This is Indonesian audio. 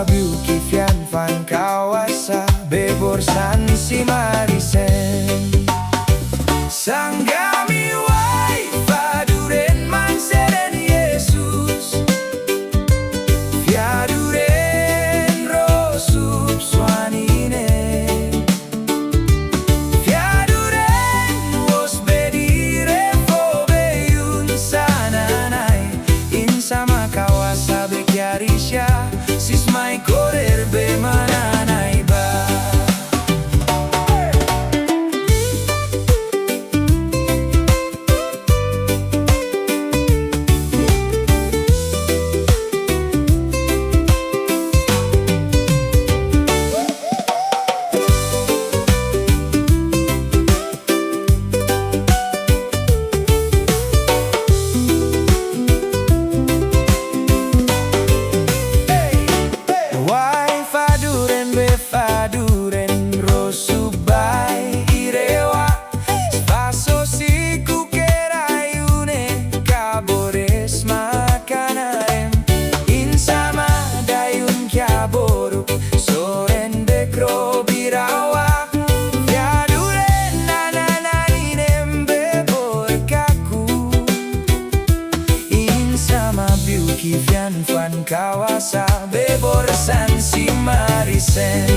Insama, byuki, fyanfan, kawasa, bebor, san, simarisen. Sanggami Wai Faduren manseren Yesus Fyaduren rosup swanine Fyaduren wos bedire fo beyun sananai Insama kawasa bekyarisha sismai korer be mananai ba. Wai Faduren befaduren rosubai irewa Sfasossi kuker ayune kabores kanarem Insama dayun kyaboruk soren bekrob irawa Fyaduren anan aninem bebor kaku Insama byuki fyanfan kawasa bebor san simarisen.